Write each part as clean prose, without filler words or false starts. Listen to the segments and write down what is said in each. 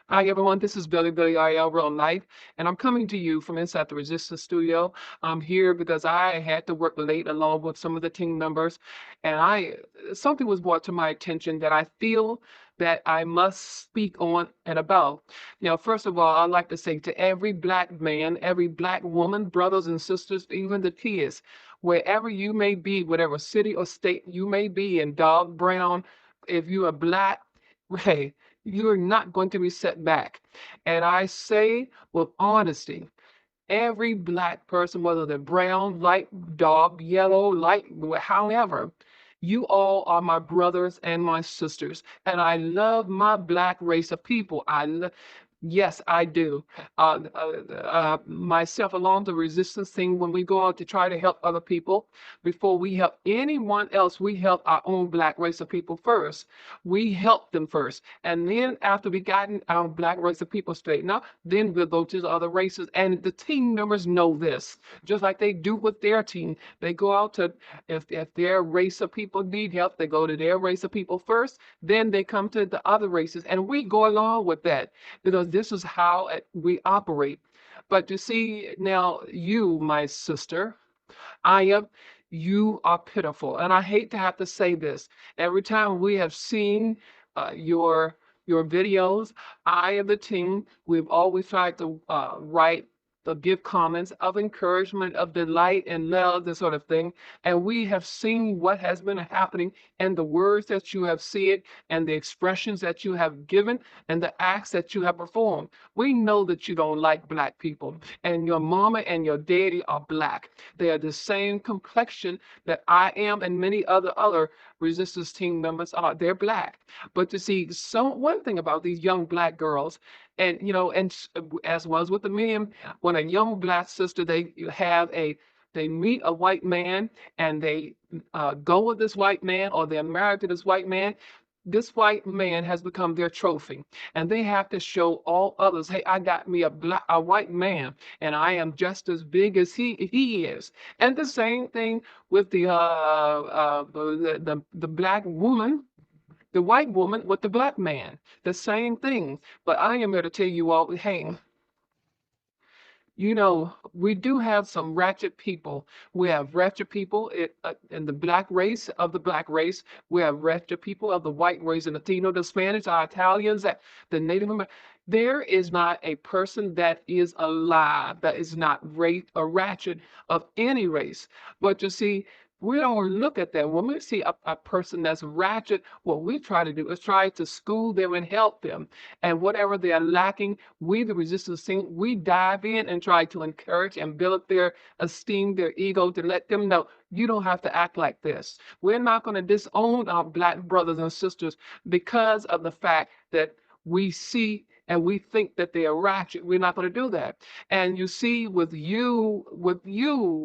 Hi everyone, this is Billy IL Real Life, and I'm coming to you from inside the Resistance Studio. I'm here because I had to work late along with some of the team members, and I something was brought to my attention that I feel that I must speak on and about. Now, first of all, I'd like to say to every black man, every black woman, brothers and sisters, even the kids, wherever you may be, whatever city or state you may be in, dog, brown, if you are black, hey, you're not going to be set back. And I say with honesty, every black person, whether they're brown, light, dark, yellow, light, however, you all are my brothers and my sisters. And I love my black race of people. Yes, I do. Myself, along the resistance thing, when we go out to try to help other people, before we help anyone else, we help our own black race of people first. We help them first. And then after we gotten our black race of people straightened out, then we'll go to the other races. And the team members know this, just like they do with their team. They go out to, if their race of people need help, they go to their race of people first, then they come to the other races. And we go along with that because this is how we operate. But you see, now you, my sister, I am, you are pitiful. And I hate to have to say this. Every time we have seen your videos, I and the team, we've always tried to write the give comments of encouragement, of delight and love, this sort of thing. And we have seen what has been happening and the words that you have said and the expressions that you have given and the acts that you have performed. We know that you don't like black people, and your mama and your daddy are black. They are the same complexion that I am and many other resistance team members are. They're black. But to see one thing about these young black girls, and as was with the men, when a young black sister they meet a white man and they go with this white man or they're married to this white man, this white man has become their trophy, and they have to show all others, hey, I got me a white man, and I am just as big as he is. And the same thing with the black woman, the white woman with the black man, the same thing. But I am here to tell you all, hey, we do have some ratchet people. We have ratchet people in the black race of the black race. We have ratchet people of the white race, the Latino, the Spanish, the Italians, the Native American. There is not a person that is alive that is not rate or ratchet of any race. But you see, we don't look at that. When we see a person that's ratchet, what we try to do is try to school them and help them. And whatever they are lacking, we, the resistance team, we dive in and try to encourage and build up their esteem, their ego, to let them know you don't have to act like this. We're not going to disown our black brothers and sisters because of the fact that we see and we think that they are ratchet. We're not going to do that. And you see, with you,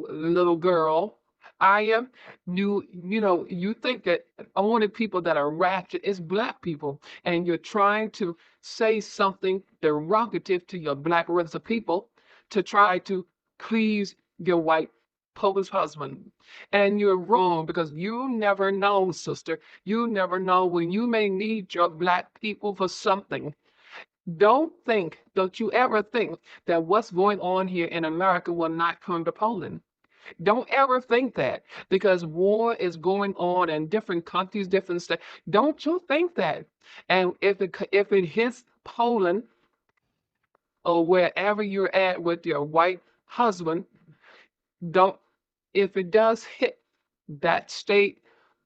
little girl, I am you think that only people that are ratchet is black people, and you're trying to say something derogative to your black race of people to try to please your white Polish husband. And you're wrong because you never know, sister. You never know when you may need your black people for something. Don't you ever think that what's going on here in America will not come to Poland. Don't ever think that because war is going on in different countries, different states. Don't you think that? And if it hits Poland or wherever you're at with your white husband, don't if it does hit that state,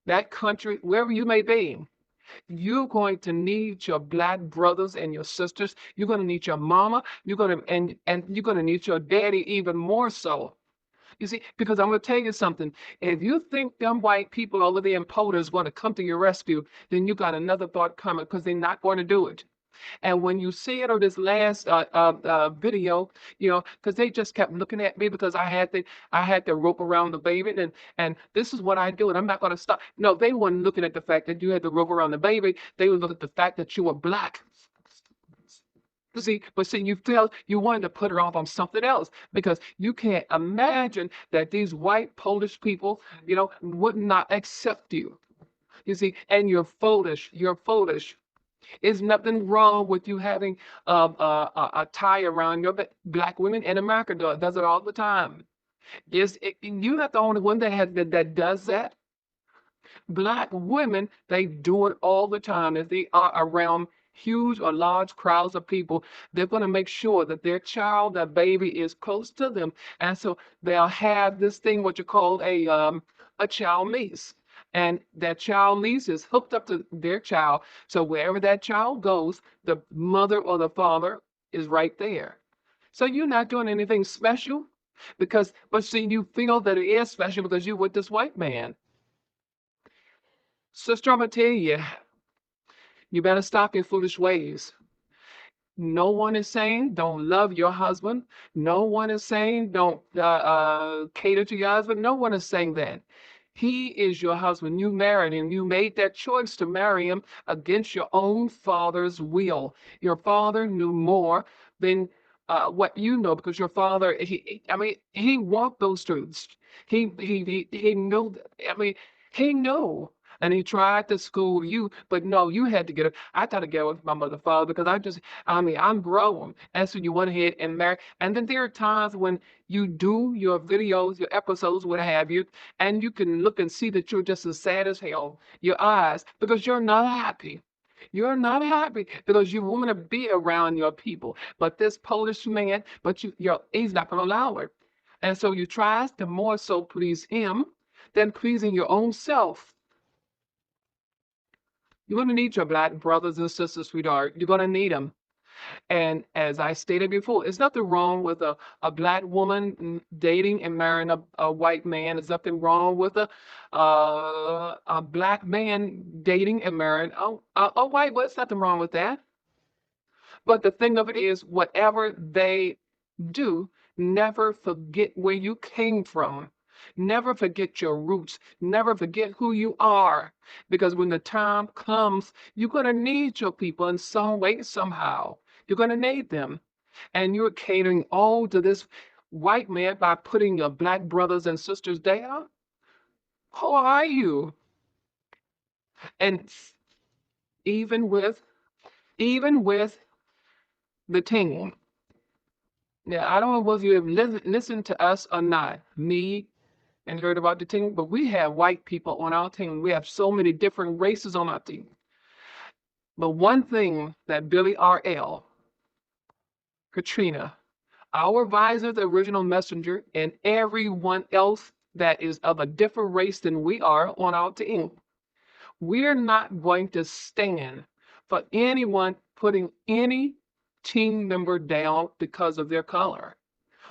that country, wherever you may be, you're going to need your black brothers and your sisters. You're going to need your mama. You're going to and you're going to need your daddy even more so. You see, because I'm going to tell you something. If you think them white people over there in Poland is going to come to your rescue, then you got another thought coming because they're not going to do it. And when you see it on this last video, because they just kept looking at me because I had the rope around the baby, and this is what I do, and I'm not going to stop. No, they weren't looking at the fact that you had the rope around the baby. They were looking at the fact that you were black. But see, you felt you wanted to put her off on something else because you can't imagine that these white Polish people, would not accept you. You see, and you're foolish. You're foolish. It's nothing wrong with you having a tie around your back. Black women in America does it all the time. You're not the only one that does that. Black women, they do it all the time. If they are around huge or large crowds of people, they're going to make sure that their child, their baby, is close to them, and so they'll have this thing what you call a child lease, and that child lease is hooked up to their child. So wherever that child goes, the mother or the father is right there. So you're not doing anything special but see, you feel that it is special because you're with this white man. Sister, I'm gonna tell you, you better stop your foolish ways. No one is saying don't love your husband. No one is saying don't cater to your husband. No one is saying that. He is your husband. You married him. You made that choice to marry him against your own father's will. Your father knew more than what you know because your father, I mean, he walked those truths. He knew. I mean, he knew. And he tried to school you, but no, you had to get it. I tried to get with my mother, father, because I mean, I'm grown. And so you went ahead and married. And then there are times when you do your videos, your episodes, what have you, and you can look and see that you're just as sad as hell, your eyes, because you're not happy. You're not happy because you want to be around your people. But this Polish man, he's not going to allow it. And so you try to more so please him than pleasing your own self. You're going to need your black brothers and sisters, sweetheart. You're going to need them. And as I stated before, there's nothing wrong with a black woman dating and marrying a white man. There's nothing wrong with a black man dating and marrying a white. Well, there's nothing wrong with that. But the thing of it is, whatever they do, never forget where you came from. Never forget your roots. Never forget who you are. Because when the time comes, you're going to need your people in some way, somehow. You're going to need them. And you're catering all to this white man by putting your black brothers and sisters down. Who are you? And even with even with the team. Yeah, I don't know whether you have listened to us or not, me and heard about the team, but we have white people on our team. We have so many different races on our team. But one thing that Billy R.L., Katrina, our advisor, the original messenger, and everyone else that is of a different race than we are on our team, we're not going to stand for anyone putting any team member down because of their color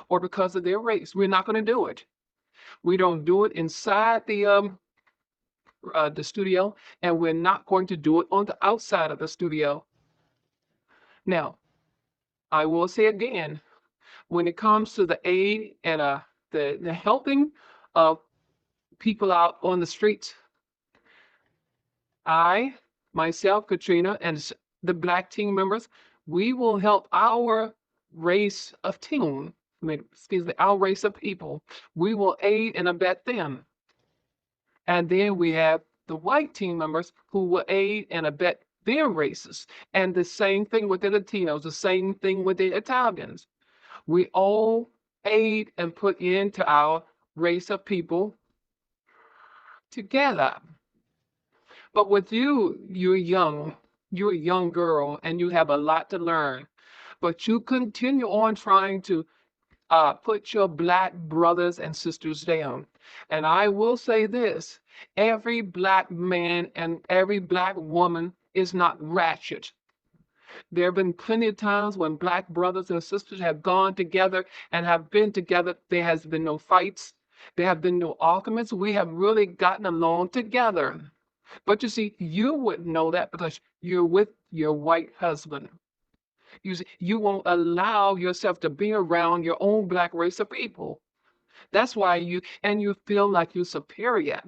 or because of their race. We're not going to do it. We don't do it inside the studio, and we're not going to do it on the outside of the studio. Now, I will say again, when it comes to the aid and the helping of people out on the streets, I, myself, Katrina, and the black team members, we will help our race of team, I mean, excuse me, our race of people. We will aid and abet them. And then we have the white team members who will aid and abet their races. And the same thing with the Latinos, the same thing with the Italians. We all aid and put into our race of people together. But with you, you're a young girl, and you have a lot to learn. But you continue on trying to put your black brothers and sisters down. And I will say this, every black man and every black woman is not ratchet. There have been plenty of times when black brothers and sisters have gone together and have been together. There has been no fights. There have been no arguments. We have really gotten along together. But you see, you wouldn't know that because you're with your white husband. You see, you won't allow yourself to be around your own black race of people. That's why you feel like you're superior.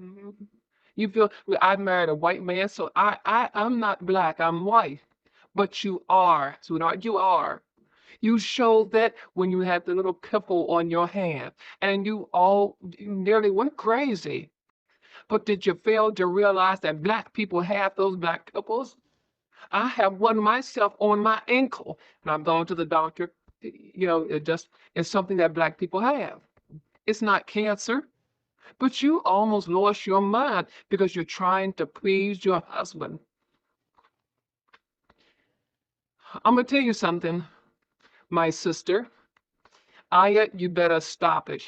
You feel, "Well, I married a white man, so I'm not black, I'm white." But you are, sweetheart, you are. You showed that when you had the little pimple on your hand, and you nearly went crazy. But did you fail to realize that black people have those black pimples? I have one myself on my ankle, and I've gone to the doctor. It's something that black people have. It's not cancer, but you almost lost your mind because you're trying to please your husband. I'm gonna tell you something, my sister. Aya, you better stop it.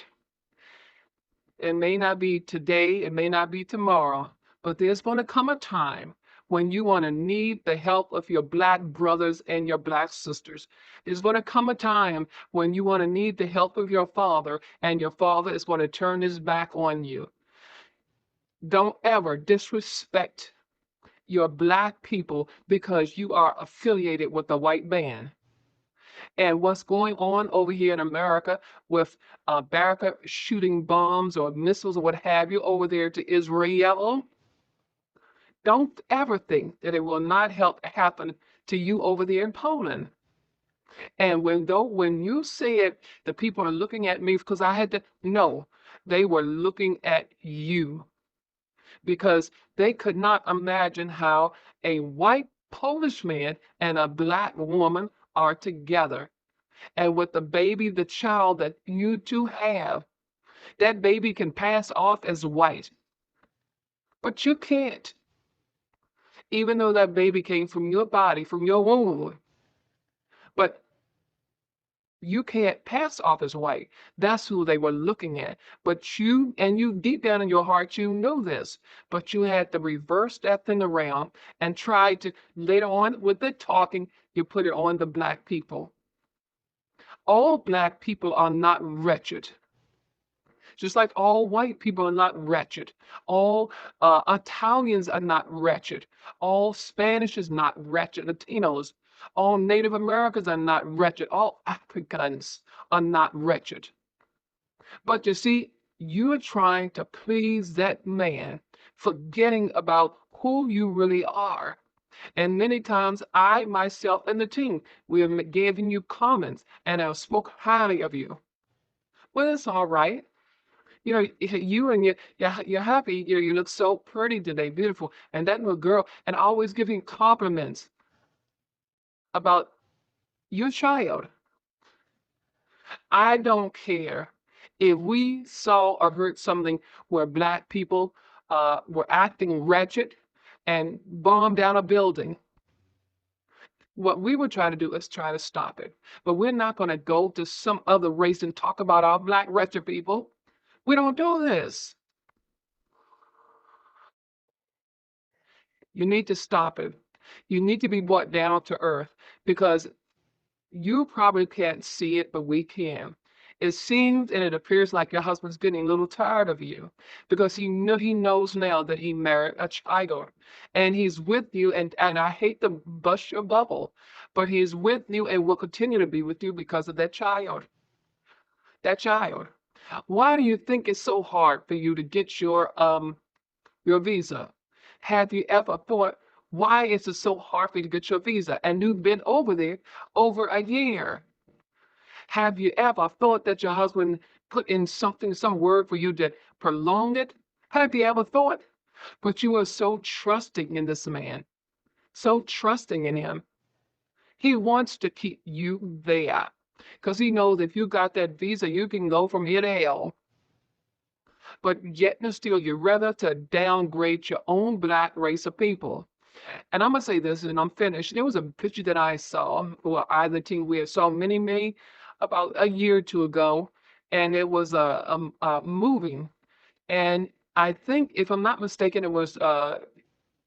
It may not be today, it may not be tomorrow, but there's going to come a time when you want to need the help of your black brothers and your black sisters. There's going to come a time when you want to need the help of your father, and your father is going to turn his back on you. Don't ever disrespect your black people because you are affiliated with the white man. And what's going on over here in America with Baraka shooting bombs or missiles or what have you over there to Israel, don't ever think that it will not help happen to you over there in Poland. And when you said the people are looking at me because I had to, no, they were looking at you because they could not imagine how a white Polish man and a black woman are together. And with the baby, the child that you two have, that baby can pass off as white. But you can't, even though that baby came from your body, from your womb. But you can't pass off as white. That's who they were looking at. But you deep down in your heart, you know this. But you had to reverse that thing around and try to, later on with the talking, you put it on the black people. All black people are not wretched. Just like all white people are not wretched. All Italians are not wretched. All Spanish is not wretched. Latinos, all Native Americans are not wretched. All Africans are not wretched. But you see, you're trying to please that man, forgetting about who you really are. And many times I myself and the team, we have given you comments and have spoke highly of you. Well, it's all right. You and you're happy. You look so pretty today, beautiful. And that little girl, and always giving compliments about your child. I don't care if we saw or heard something where black people were acting wretched and bombed down a building. What we would try to do is try to stop it. But we're not going to go to some other race and talk about our black wretched people. We don't do this. You need to stop it. You need to be brought down to earth because you probably can't see it, but we can. It seems and it appears like your husband's getting a little tired of you because he knows now that he married a child and he's with you and I hate to bust your bubble, but he's with you and will continue to be with you because of that child. That child. Why do you think it's so hard for you to get your visa? Have you ever thought, why is it so hard for you to get your visa? And you've been over there over a year. Have you ever thought that your husband put in something, some word for you to prolong it? Have you ever thought? But you are so trusting in this man, so trusting in him. He wants to keep you there because he knows if you got that visa, you can go from here to hell. But yet and still, you're rather to downgrade your own black race of people. And I'm gonna say this, and I'm finished. There was a picture that I saw, or I the team we saw many about a year or two ago, and it was a moving. And I think, if I'm not mistaken, it was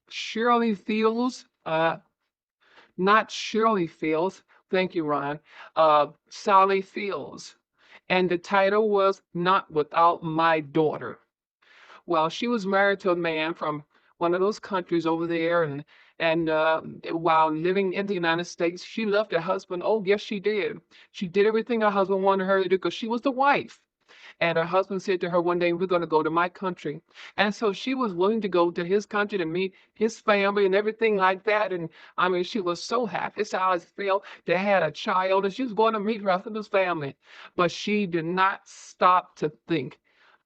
Shirley Fields, not Shirley Fields. Thank you, Ron. Sally Fields, and the title was "Not Without My Daughter." Well, she was married to a man from one of those countries over there, and while living in the United States, she left her husband. Oh, yes, she did. She did everything her husband wanted her to do because she was the wife. And her husband said to her one day, "We're going to go to my country." And so she was willing to go to his country to meet his family and everything like that. And I mean, she was so happy. That's how I felt. They had a child, and she was going to meet her husband's family. But she did not stop to think,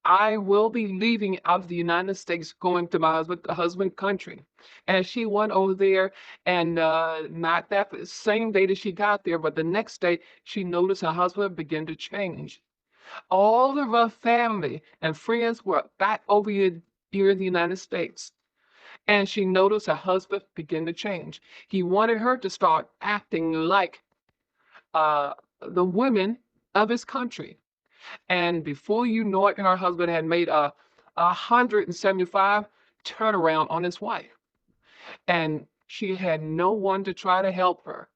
I will be leaving out of the United States, going to my husband country. And she went over there, and not that same day that she got there, but the next day, she noticed her husband began to change. All of her family and friends were back over here in the United States. And she noticed her husband began to change. He wanted her to start acting like uh, the women of his country. And before you know it, her husband had made a 175 turnaround on his wife. And she had no one to try to help her.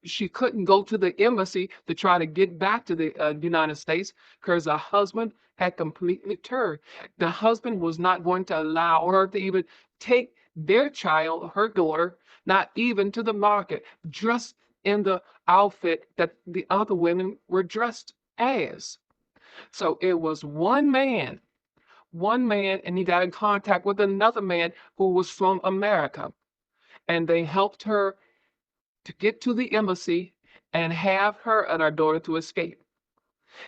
She couldn't go to the embassy to try to get back to the United States because her husband had completely turned. The husband was not going to allow her to even take their child, her daughter, not even to the market, dressed in the outfit that the other women were dressed as. So it was one man, and he got in contact with another man who was from America. And they helped her to get to the embassy and have her and her daughter to escape.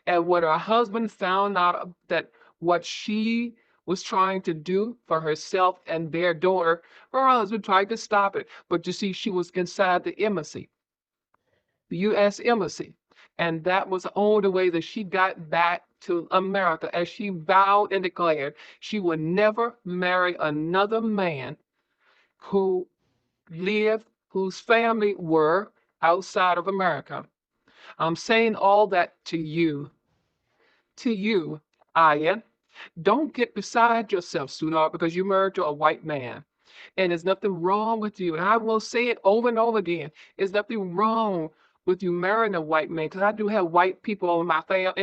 And when her husband found out that what she was trying to do for herself and their daughter, her husband tried to stop it. But you see, she was inside the embassy, the U.S. Embassy. And that was the only way that she got back to America, as she vowed and declared she would never marry another man who lived, whose family were outside of America. I'm saying all that to you, Ian. Don't get beside yourself, sweetheart, because you married to a white man. And there's nothing wrong with you. And I will say it over and over again. There's nothing wrong with you marrying a white man, because I do have white people in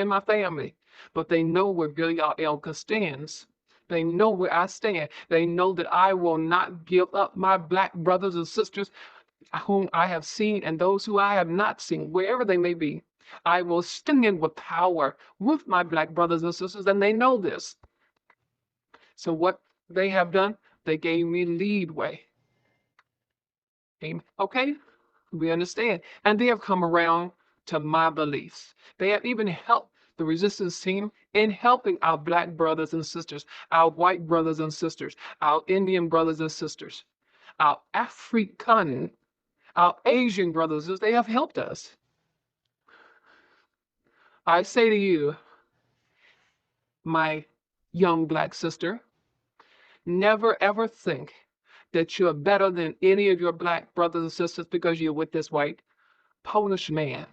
my family, but they know where Billy Elka stands. They know where I stand. They know that I will not give up my black brothers and sisters whom I have seen and those who I have not seen, wherever they may be. I will stand in with power with my black brothers and sisters, and they know this. So what they have done, they gave me leadway. Okay? We understand. And they have come around to my beliefs. They have even helped the resistance team in helping our black brothers and sisters, our white brothers and sisters, our Indian brothers and sisters, our African, our Asian brothers. They have helped us. I say to you, my young black sister, never ever think that you're better than any of your black brothers and sisters because you're with this white Polish man.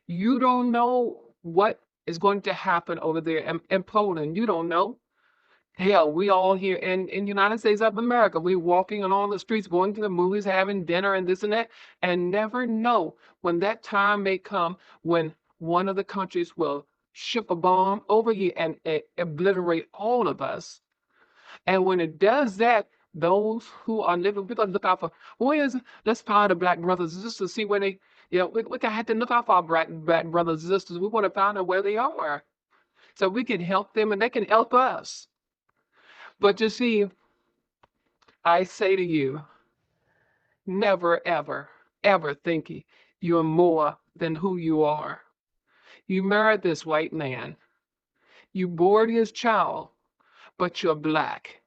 You don't know what is going to happen over there in Poland. You don't know. Hell, we all here in United States of America, we walking on all the streets, going to the movies, having dinner and this and that, and never know when that time may come when one of the countries will ship a bomb over here and obliterate all of us. And when it does that, those who are living, we're gonna look out for let's find the black brothers and sisters, see where they, we gotta have to look out for our black brothers and sisters. We want to find out where they are. So we can help them and they can help us. But you see, I say to you, never, ever, ever think you're more than who you are. You married this white man. You bore his child, but you're black.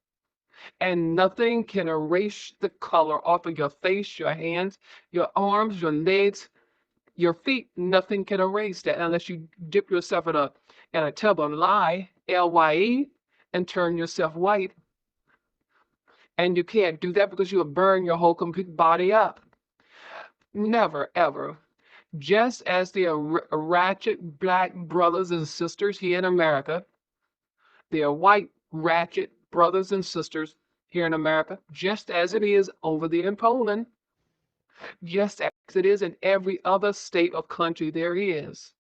And nothing can erase the color off of your face, your hands, your arms, your legs, your feet. Nothing can erase that unless you dip yourself in a tub of lye, Lye, and turn yourself white. And you can't do that because you'll burn your whole complete body up. Never, ever. Just as the ratchet black brothers and sisters here in America, their white ratchet brothers and sisters here in America, just as it is over there in Poland, just as it is in every other state or country there is.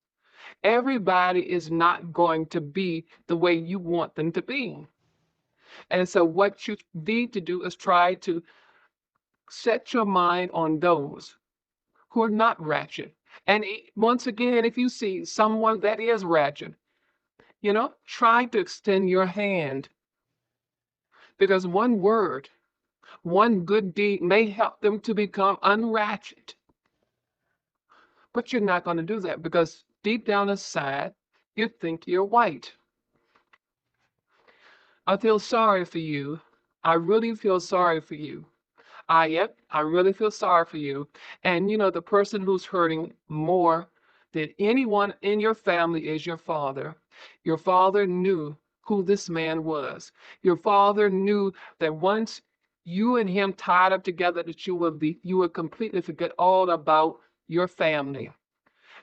Everybody is not going to be the way you want them to be. And so what you need to do is try to set your mind on those who are not ratchet. And once again, if you see someone that is ratchet, try to extend your hand, because one word, one good deed may help them to become unratchet. But you're not going to do that because deep down inside, you think you're white. I feel sorry for you. I really feel sorry for you. I really feel sorry for you. And the person who's hurting more than anyone in your family is your father. Your father knew who this man was. Your father knew that once you and him tied up together, that you would completely forget all about your family.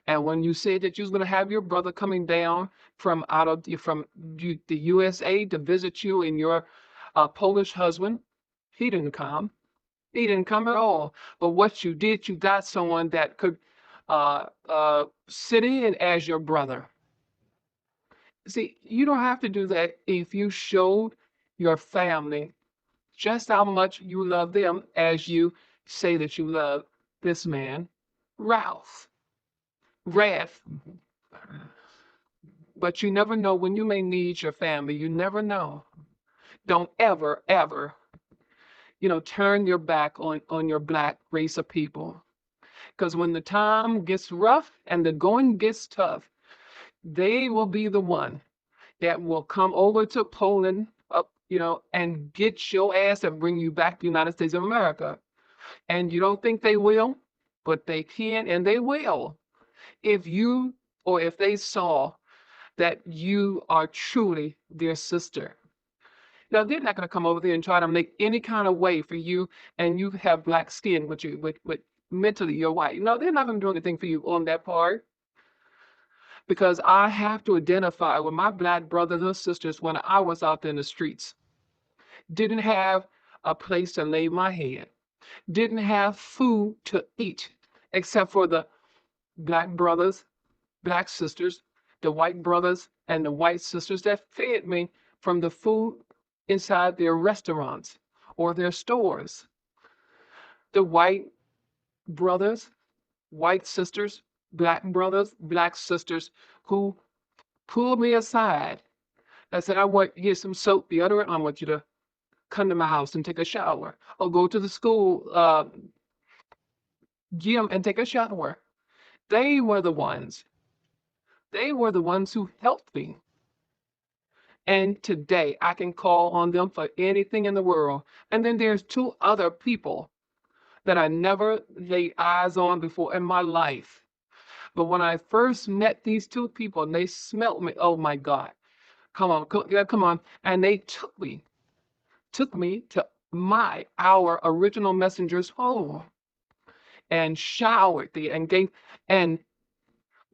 And when you said that you was going to have your brother coming down from the USA to visit you and your Polish husband, he didn't come. He didn't come at all. But what you did, you got someone that could sit in as your brother. See, you don't have to do that if you showed your family just how much you love them as you say that you love this man, Ralph. Ralph. But you never know when you may need your family. You never know. Don't ever, ever, turn your back on your black race of people. Because when the time gets rough and the going gets tough, they will be the one that will come over to Poland, and get your ass and bring you back to the United States of America. And you don't think they will, but they can and they will. If you or if they saw that you are truly their sister. Now they're not going to come over there and try to make any kind of way for you, and you have black skin, with mentally you're white. No, they're not going to do anything for you on that part, because I have to identify with my black brothers and sisters when I was out there in the streets. Didn't have a place to lay my head. Didn't have food to eat, except for the black brothers, black sisters, the white brothers, and the white sisters that fed me from the food inside their restaurants or their stores. The white brothers, white sisters, black brothers, black sisters who pulled me aside. I said, I want you some soap, deodorant. I want you to come to my house and take a shower, or go to the school gym and take a shower. They were the ones. They were the ones who helped me. And today I can call on them for anything in the world. And then there's two other people that I never laid eyes on before in my life. But when I first met these two people and they smelt me, oh my God, come on, yeah, come on. And they took me to our original messenger's home and showered the and gave, and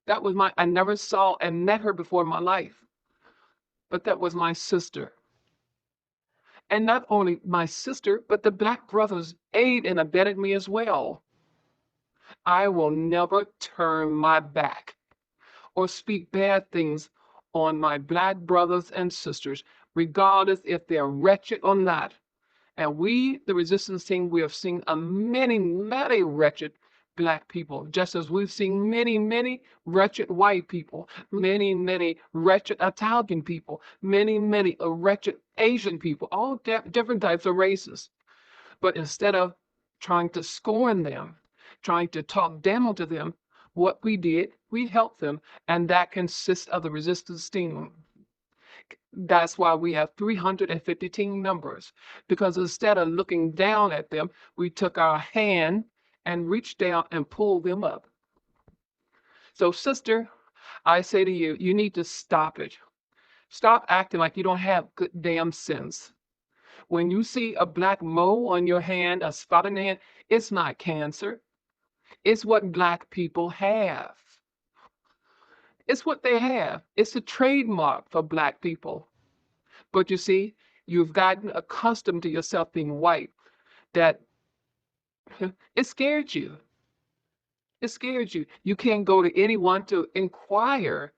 that was I never saw and met her before in my life, but that was my sister. And not only my sister, but the black brothers aid and abetted me as well. I will never turn my back or speak bad things on my black brothers and sisters, regardless if they're wretched or not. And we, the resistance team, we have seen a many, many wretched black people, just as we've seen many, many wretched white people, many, many wretched Italian people, many, many wretched Asian people, all different types of races. But instead of trying to scorn them, trying to talk down to them, what we did, we helped them, and that consists of the resistance team. That's why we have 350 team members, because instead of looking down at them, we took our hand and reached down and pulled them up. So, sister, I say to you, you need to stop it. Stop acting like you don't have good damn sense. When you see a black mole on your hand, a spot on your hand, it's not cancer. It's what black people have. It's what they have. It's a trademark for black people. But you see, you've gotten accustomed to yourself being white, that it scared you. It scared you. You can't go to anyone to inquire,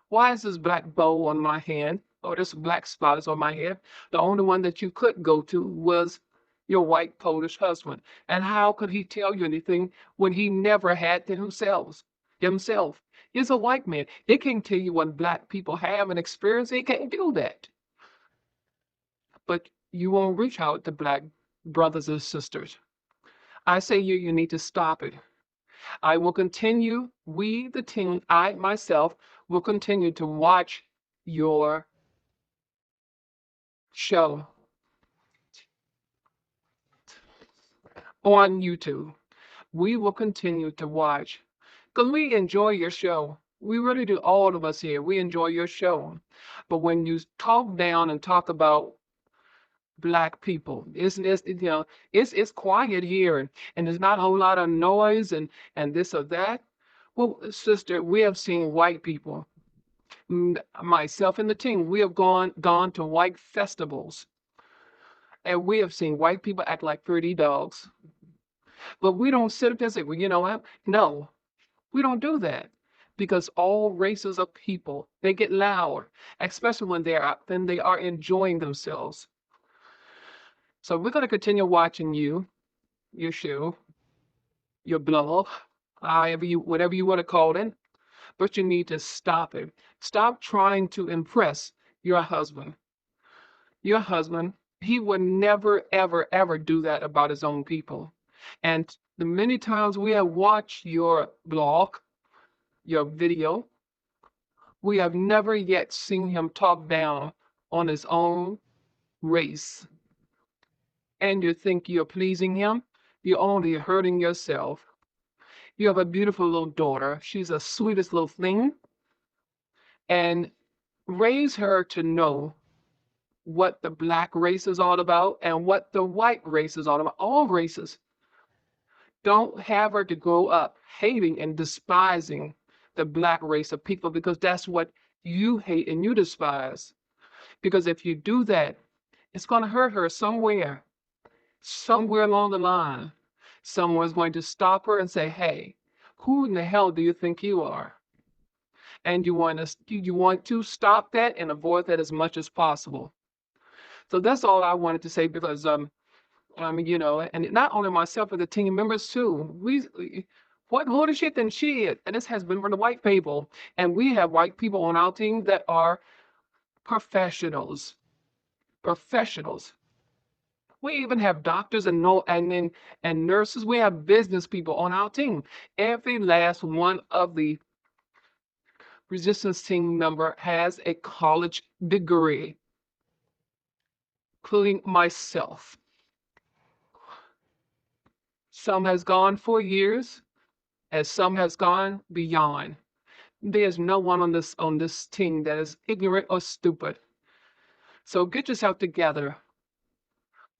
why is this black bow on my hand? Or this black spot is on my head? The only one that you could go to was your white Polish husband. And how could he tell you anything when he never had to himself? He's a white man. He can't tell you what black people have and experience. He can't do that. But you won't reach out to black brothers and sisters. I say you need to stop it. I will continue, we, the team, I myself will continue to watch your show on YouTube. We will continue to watch because we enjoy your show. We really do, all of us here. We enjoy your show. But when you talk down and talk about black people, it's quiet here, and there's not a whole lot of noise and this or that. Well, sister, we have seen white people. Myself and the team, we have gone to white festivals, and we have seen white people act like pretty dogs. But we don't sit up there and say, well, you know what? No, we don't do that because all races of people, they get loud, especially when they are enjoying themselves. So we're going to continue watching your show, your blog, whatever you want to call it, but you need to stop it. Stop trying to impress your husband. Your husband, he would never, ever, ever do that about his own people. And the many times we have watched your blog, your video, we have never yet seen him talk down on his own race. And you think you're pleasing him, you're only hurting yourself. You have a beautiful little daughter. She's the sweetest little thing. And raise her to know what the black race is all about and what the white race is all about. All races. Don't have her to grow up hating and despising the black race of people because that's what you hate and you despise. Because if you do that, it's going to hurt her somewhere along the line. Someone's going to stop her and say, hey, who in the hell do you think you are? And you want to stop that and avoid that as much as possible. So that's all I wanted to say because and not only myself but the team members too. What more is shit than shit? And this has been from the white people. And we have white people on our team that are professionals. Professionals. We even have doctors and nurses. We have business people on our team. Every last one of the resistance team member has a college degree, including myself. Some has gone 4 years, as some has gone beyond. There's no one on this team that is ignorant or stupid. So get yourself together.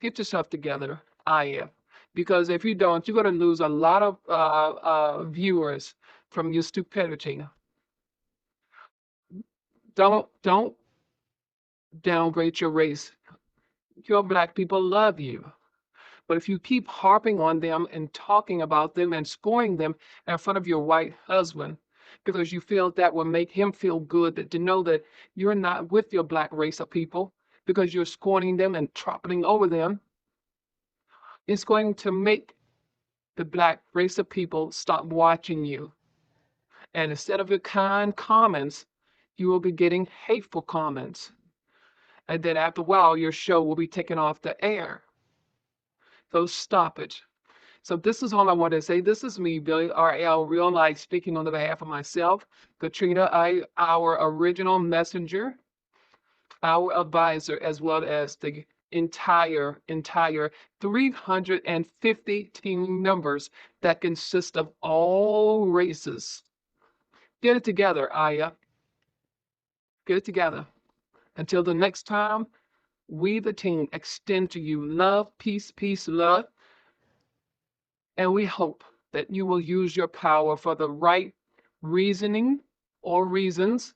Get yourself together. I am. Because if you don't, you're going to lose a lot of viewers from your stupidity. Don't downgrade your race. Your black people love you. But if you keep harping on them and talking about them and scoring them in front of your white husband, because you feel that will make him feel good to know that you're not with your black race of people, because you're scorning them and trampling over them, it's going to make the black race of people stop watching you. And instead of your kind comments, you will be getting hateful comments. And then after a while, your show will be taken off the air. So stop it. So this is all I want to say. This is me, Billy R.L. Real Life, speaking on the behalf of myself, Katrina, our original messenger, our advisor, as well as the entire 350 team members that consist of all races. Get it together, Aya. Get it together. Until the next time, we, the team, extend to you love, peace, love. And we hope that you will use your power for the right reasoning or reasons,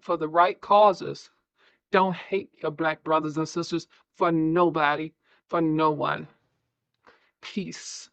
for the right causes. Don't hate your black brothers and sisters for nobody, for no one. Peace.